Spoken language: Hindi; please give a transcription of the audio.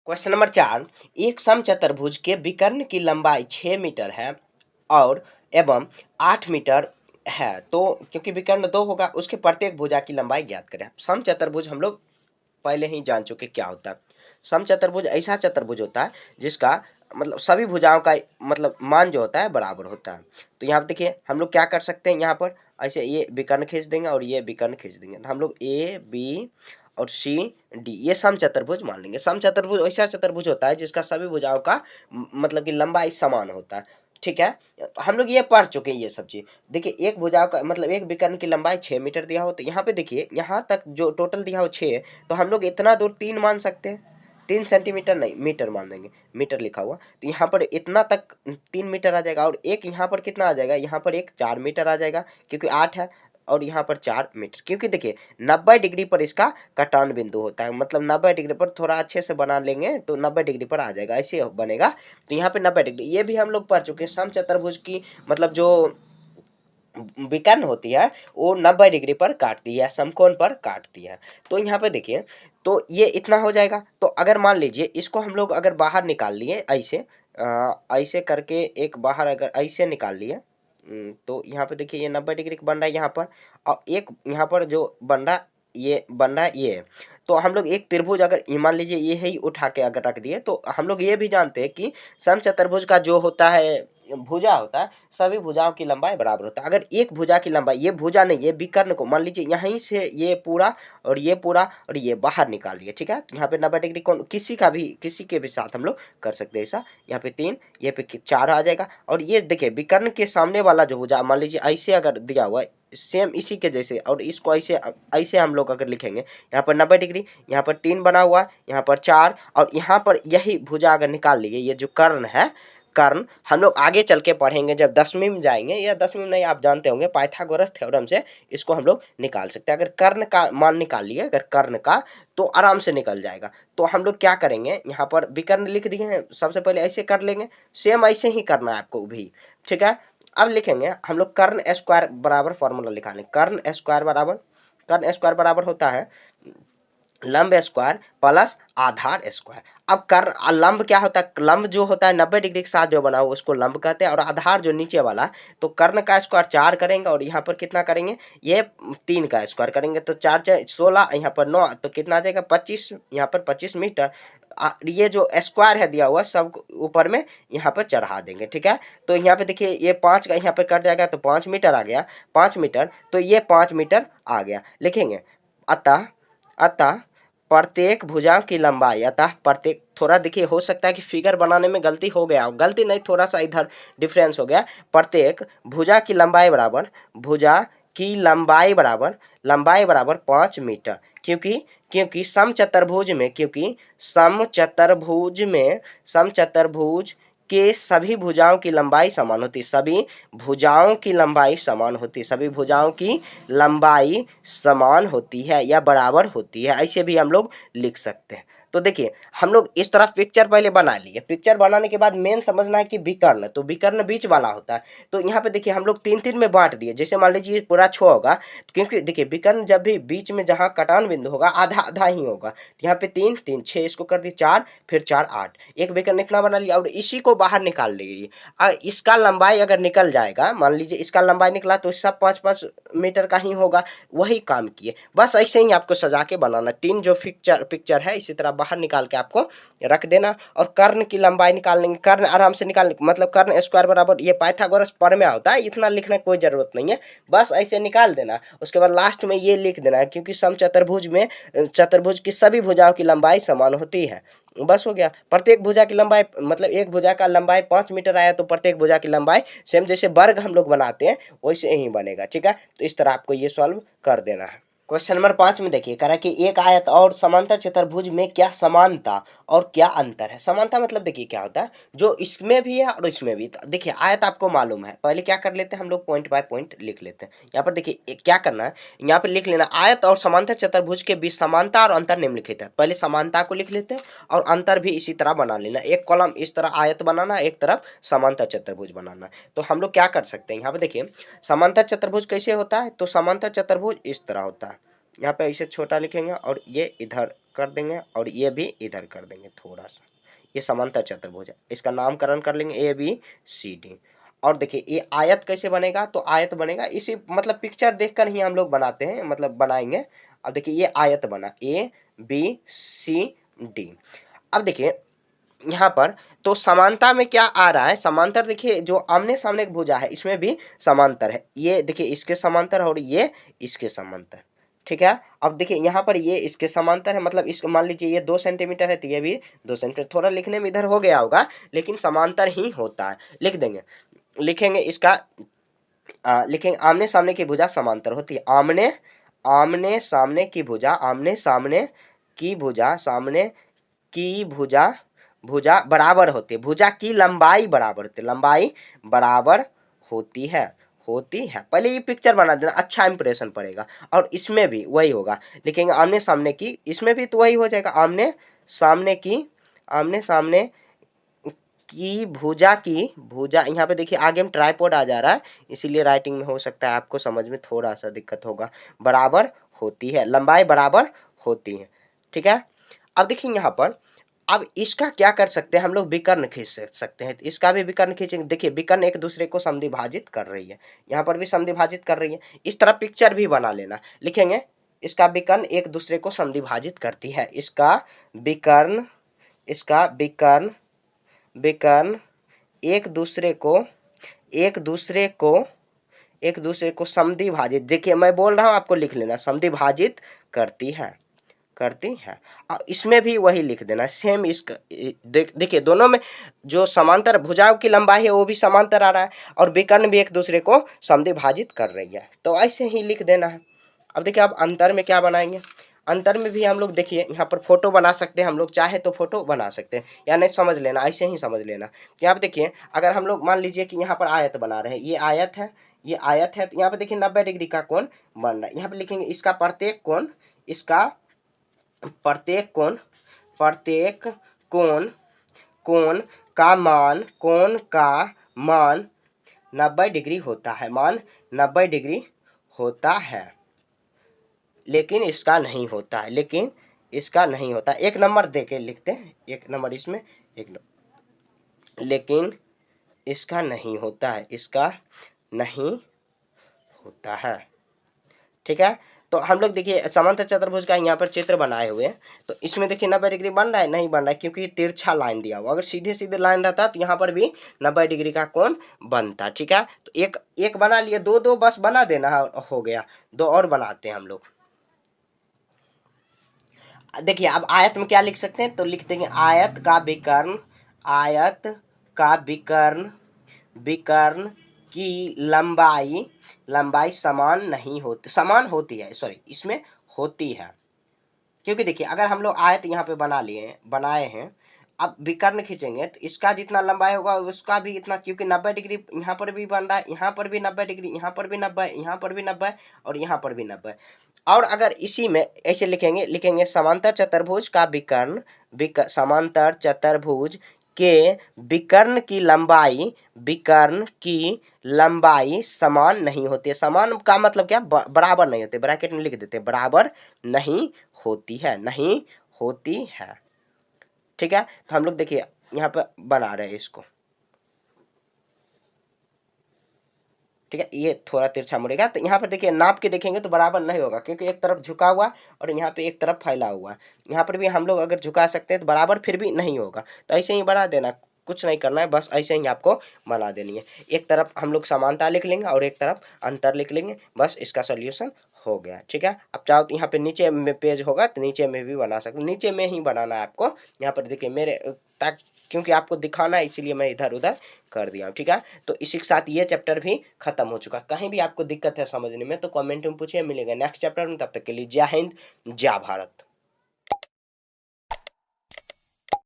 Question number 4। एक समचतुर्भुज के विकर्ण की लंबाई 6 मीटर है और एवं 8 मीटर है, तो क्योंकि विकर्ण 2 होगा उसके प्रत्येक भुजा की लंबाई ज्ञात करें। समचतुर्भुज हम लोग पहले ही जान चुके क्या होता है। समचतुर्भुज ऐसा चतुर्भुज होता है जिसका मतलब सभी भुजाओं का मतलब मान जो होता है बराबर होता है। तो यहाँ पे देखिए हम लोग क्या कर सकते हैं, यहाँ पर ऐसे ये विकर्ण खींच देंगे और ये विकर्ण खींच देंगे, तो हम लोग ए बी और सी डी ये समचतुर्भुज मान लेंगे। समचतुर्भुज ऐसा चतुर्भुज होता है जिसका सभी भुजाओं का मतलब कि लंबाई समान होता है। ठीक है, तो हम लोग ये पढ़ चुके हैं ये सब चीज। देखिए एक भुजा का मतलब एक विकर्ण की लंबाई 6 मीटर दिया हो, तो यहाँ पे देखिए यहाँ तक जो टोटल दिया हो 6, तो हम लोग इतना दूर 3 मान सकते हैं। 3 सेंटीमीटर नहीं मीटर मान देंगे, मीटर लिखा हुआ, तो यहाँ पर इतना तक 3 मीटर आ जाएगा। और एक यहाँ पर कितना आ जाएगा, यहाँ पर एक 4 मीटर आ जाएगा क्योंकि 8 है, और यहाँ पर 4 मीटर, क्योंकि देखिए 90 डिग्री पर इसका कटान बिंदु होता है। मतलब 90 डिग्री पर थोड़ा अच्छे से बना लेंगे तो 90 डिग्री पर आ जाएगा, ऐसे बनेगा। तो यहाँ पे 90 डिग्री, ये भी हम लोग पढ़ चुके हैं। समचतुर्भुज की मतलब जो विकर्ण होती है वो 90 डिग्री पर काटती है, समकोण पर काटती है। तो यहाँ पे देखिए, तो ये इतना हो जाएगा। तो अगर मान लीजिए इसको हम लोग अगर बाहर निकाल लिए ऐसे ऐसे करके, एक बाहर अगर ऐसे निकाल लिए, तो यहाँ पे देखिए ये 90 डिग्री बन रहा है यहाँ पर, और एक यहाँ पर जो बन रहा ये बन रहा है ये। तो हम लोग एक त्रिभुज अगर मान लीजिए ये ही उठा के अगर रख दिए, तो हम लोग ये भी जानते हैं कि समचतुर्भुज का जो होता है भुजा होता है, सभी भुजाओं की लंबाई बराबर होता है। अगर एक भुजा की लंबाई, ये भुजा नहीं ये विकर्ण को मान लीजिए यहीं से ये पूरा और ये पूरा और ये बाहर निकाल लिए, ठीक है, यहाँ पे 90 डिग्री कौन किसी का भी किसी के भी साथ हम लोग कर सकते हैं ऐसा। यहाँ पे 3, ये पे 4 आ जाएगा। और ये देखिए विकर्ण के सामने वाला जो भुजा मान लीजिए ऐसे अगर दिया हुआ है सेम इसी के जैसे, और इसको ऐसे ऐसे हम लोग अगर लिखेंगे, यहाँ पर 90 डिग्री, यहाँ पर 3 बना हुआ है, यहाँ पर 4, और यहाँ पर यही भुजा अगर निकाल लीजिए, ये जो कर्ण है, कर्ण हम लोग आगे चल के पढ़ेंगे जब 10वीं में जाएंगे, या 10वीं में नहीं आप जानते होंगे, पाइथागोरस थ्योरम से इसको हम लोग निकाल सकते हैं। अगर कर्ण का मान निकाल लिए, अगर कर्ण का, तो आराम से निकल जाएगा। तो हम लोग क्या करेंगे, यहाँ पर विकर्ण लिख दिए हैं, सबसे पहले ऐसे कर लेंगे, सेम ऐसे ही करना है आपको भी, ठीक है। अब लिखेंगे हम लोग कर्ण स्क्वायर बराबर, फॉर्मूला लिखाने, कर्ण स्क्वायर बराबर, कर्ण स्क्वायर बराबर होता है लंब स्क्वायर प्लस आधार स्क्वायर। अब कर्ण लंब क्या होता है, लंब जो होता है 90 डिग्री के साथ जो बना हो उसको लंब कहते हैं, और आधार जो नीचे वाला, तो कर्ण का स्क्वायर 4 करेंगे, और यहाँ पर कितना करेंगे, ये 3 का स्क्वायर करेंगे, तो 4 4 16, यहाँ पर 9, तो कितना आ जाएगा 25, यहाँ पर 25 मीटर। ये जो स्क्वायर है दिया हुआ सब ऊपर में यहाँ पर चढ़ा देंगे, ठीक है। तो यहाँ पे देखिए ये 5 का यहाँ पे कट जाएगा, तो 5 मीटर आ गया, 5 मीटर, तो ये 5 मीटर आ गया, लिखेंगे। अतः अतः प्रत्येक भुजा की लंबाई, अतः प्रत्येक, थोड़ा देखिए हो सकता है कि फिगर बनाने में गलती हो गया हो, गलती नहीं थोड़ा सा इधर डिफरेंस हो गया। प्रत्येक भुजा की लंबाई बराबर, भुजा की लंबाई बराबर 5 मीटर, क्योंकि क्योंकि समचतुर्भुज में, क्योंकि समचतुर्भुज के सभी भुजाओं की लंबाई समान होती, सभी भुजाओं की लंबाई समान होती, सभी भुजाओं की लंबाई समान होती है या बराबर होती है, ऐसे भी हम लोग लिख सकते हैं। तो देखिए हम लोग इस तरफ पिक्चर पहले बना लिए, पिक्चर बनाने के बाद मेन समझना है कि विकर्ण, तो विकर्ण बीच वाला होता है। तो यहाँ पे देखिए हम लोग 3 3 में बांट दिए, जैसे मान लीजिए पूरा 6 होगा, क्योंकि देखिए विकर्ण जब भी बीच में जहाँ कटान बिंदु होगा आधा आधा ही होगा, तो यहाँ पे 3 3 6, इसको कर दिए 4, फिर 4 8, एक विकर्ण इतना बना लिया, और इसी को बाहर निकाल लीजिए। इसका लंबाई अगर निकल जाएगा, मान लीजिए इसका लंबाई निकला, तो सब 5 5 मीटर का ही होगा, वही काम किए। बस ऐसे ही आपको सजा के बनाना, 3 जो पिक्चर है इसी तरह बाहर निकाल के आपको रख देना, और कर्ण की लंबाई निकाल लेंगे, कर्ण आराम से निकाल, मतलब कर्ण स्क्वायर बराबर, ये पाइथागोरस प्रमेय होता है, इतना लिखने की कोई जरूरत नहीं है, बस ऐसे निकाल देना। उसके बाद लास्ट में ये लिख देना है, क्योंकि समचतुर्भुज में चतुर्भुज की सभी भुजाओं की लंबाई समान होती है, बस हो गया। प्रत्येक भुजा की लंबाई, मतलब एक भुजा का लंबाई 5 मीटर आया, तो प्रत्येक भुजा की लंबाई सेम जैसे वर्ग हम लोग बनाते हैं वैसे ही बनेगा, ठीक है। तो इस तरह आपको ये सॉल्व कर देना है। क्वेश्चन नंबर 5 में देखिए, कह रहा है कि एक आयत और समांतर चतुर्भुज में क्या समानता और क्या अंतर है। समानता मतलब देखिए क्या होता है, जो इसमें भी है और इसमें भी। तो देखिए आयत आपको मालूम है, पहले क्या कर लेते हैं हम लोग, पॉइंट बाय पॉइंट लिख लेते हैं। यहाँ पर देखिए क्या करना है, यहाँ पर लिख लेना आयत और समांतर चतुर्भुज के बीच समानता और अंतर निम्नलिखित है। पहले समानता को लिख लेते हैं और अंतर भी इसी तरह बना लेना, एक कॉलम इस तरह आयत बनाना, एक तरफ समांतर चतुर्भुज बनाना। तो हम लोग क्या कर सकते हैं, यहाँ पे देखिए समांतर चतुर्भुज कैसे होता है, तो समांतर चतुर्भुज इस तरह होता है, यहाँ पे इसे छोटा लिखेंगे और ये इधर कर देंगे और ये भी इधर कर देंगे थोड़ा सा। ये समांतर चतुर्भुज है, इसका नामकरण कर लेंगे ABCD। और देखिए ये आयत कैसे बनेगा, तो आयत बनेगा इसी मतलब पिक्चर देखकर ही हम लोग बनाते हैं, मतलब बनाएंगे। अब देखिए ये आयत बना ABCD। अब देखिए यहाँ पर तो समानता में क्या आ रहा है, समांतर देखिए जो आमने सामने की भुजा है इसमें भी समांतर है। ये देखिए इसके समांतर और ये इसके समांतर, ठीक है। अब देखिए यहाँ पर ये इसके समांतर है, मतलब इसको मान लीजिए ये 2 सेंटीमीटर है तो ये भी 2 सेंटीमीटर। थोड़ा लिखने में इधर हो गया होगा लेकिन समांतर ही होता है। लिख देंगे, लिखेंगे इसका लिखेंगे आमने सामने की भुजा समांतर होती है। आमने आमने सामने की भुजा, आमने सामने की भुजा, सामने की भुजा, भुजा बराबर होती है। भुजा की लंबाई बराबर होती है, लंबाई बराबर होती है, होती है। पहले ये पिक्चर बना देना, अच्छा इंप्रेशन पड़ेगा। और इसमें भी वही होगा, लिखेंगे आमने सामने की, इसमें भी तो वही हो जाएगा, आमने सामने की, आमने सामने की भुजा, की भुजा। यहाँ पे देखिए आगे में ट्राइपॉड आ जा रहा है इसीलिए राइटिंग में हो सकता है आपको समझ में थोड़ा सा दिक्कत होगा। बराबर होती है, लंबाई बराबर होती है, ठीक है। अब देखिए यहाँ पर अब इसका क्या कर सकते हैं हम लोग, विकर्ण खींच सकते हैं। तो इसका भी विकर्ण खींचेंगे। देखिए विकर्ण एक दूसरे को समद्विभाजित कर रही है, यहाँ पर भी समद्विभाजित कर रही है। इस तरह पिक्चर भी बना लेना, लिखेंगे इसका विकर्ण एक दूसरे को समद्विभाजित करती है। इसका विकर्ण, इसका विकर्ण, विकर्ण एक दूसरे को, एक दूसरे को, एक दूसरे को समद्विभाजित, देखिए मैं बोल रहा हूँ आपको लिख लेना, समद्विभाजित करती है, करती है। और इसमें भी वही लिख देना सेम। इसका देखिए दोनों में जो समांतर भुजाओं की लंबाई है वो भी समांतर आ रहा है और विकर्ण भी एक दूसरे को समद्विभाजित कर रही है, तो ऐसे ही लिख देना है। अब देखिए अब अंतर में क्या बनाएंगे, अंतर में भी हम लोग देखिए यहाँ पर फोटो बना सकते हैं, हम लोग चाहे तो फोटो बना सकते हैं या नहीं समझ लेना, ऐसे ही समझ लेना। यहाँ पे देखिए अगर हम लोग मान लीजिए कि यहाँ पर आयत बना रहे हैं, ये आयत है, ये आयत है, तो यहाँ पे देखिए 90 डिग्री का कोण बन रहा है। यहाँ पे लिखेंगे इसका प्रत्येक कोण, इसका प्रत्येक कोण, प्रत्येक कोण, कोण का मान, कोण का मान 90 डिग्री होता है, मान 90 डिग्री होता है। लेकिन इसका नहीं होता है, लेकिन इसका नहीं होता। एक नंबर दे के लिखते हैं, एक नंबर इसमें, एक नंबर, लेकिन इसका नहीं होता है, इसका नहीं होता है, ठीक है। तो हम लोग देखिए समांतर चतुर्भुज का यहाँ पर चित्र बनाए हुए हैं, तो इसमें देखिए 90 डिग्री बन रहा है, नहीं बन रहा है क्योंकि तिरछा लाइन दिया हुआ। अगर सीधे सीधे लाइन रहता तो यहाँ पर भी 90 डिग्री का कोण बनता, ठीक है। तो एक एक बना लिए, दो दो बस बना देना हो गया, दो और बनाते हैं हम लोग। देखिए अब आयत में क्या लिख सकते हैं, तो लिख देंगे आयत का विकर्ण, आयत का विकर्ण, विकर्ण की लंबाई, लंबाई समान नहीं होती, समान होती है, सॉरी इसमें होती है। क्योंकि देखिए अगर हम लोग आयत यहाँ पे बना लिए, बनाए हैं, अब विकर्ण खींचेंगे तो इसका जितना लंबाई होगा उसका भी इतना, क्योंकि 90 डिग्री यहाँ पर भी बन रहा है, यहाँ पर भी 90 डिग्री, यहाँ पर भी 90, यहाँ पर भी 90 और यहाँ पर भी 90। और अगर इसी में ऐसे लिखेंगे, लिखेंगे समांतर चतुर्भुज का विकर्ण, समांतर चतुर्भुज के विकर्ण की लंबाई, विकर्ण की लंबाई समान नहीं होती है। समान का मतलब क्या, बराबर नहीं होती, ब्रैकेट में लिख देते हैं बराबर नहीं होती है, नहीं होती है, ठीक है। तो हम लोग देखिए यहाँ पर बना रहे हैं इसको, ठीक है। ये थोड़ा तिरछा मुड़ेगा तो यहाँ पर देखिए नाप के देखेंगे तो बराबर नहीं होगा क्योंकि एक तरफ झुका हुआ और यहाँ पे एक तरफ फैला हुआ है। यहाँ पर भी हम लोग अगर झुका सकते हैं तो बराबर फिर भी नहीं होगा, तो ऐसे ही बना देना, कुछ नहीं करना है, बस ऐसे ही आपको बना देनी है। एक तरफ हम लोग समानता लिख लेंगे और एक तरफ अंतर लिख लेंगे, बस इसका सोल्यूशन हो गया, ठीक है। अब चाहो तो यहाँ पे नीचे में पेज होगा तो नीचे में भी बना सकते, नीचे में ही बनाना है आपको। यहाँ पर देखिए मेरे क्योंकि आपको दिखाना है इसीलिए मैं इधर उधर कर दिया हूँ, ठीक है। तो इसी के साथ ये चैप्टर भी खत्म हो चुका। कहीं भी आपको दिक्कत है समझने में तो कमेंट में पूछिए, मिलेगा नेक्स्ट चैप्टर में। तब तक के लिए जय हिंद, जय भारत।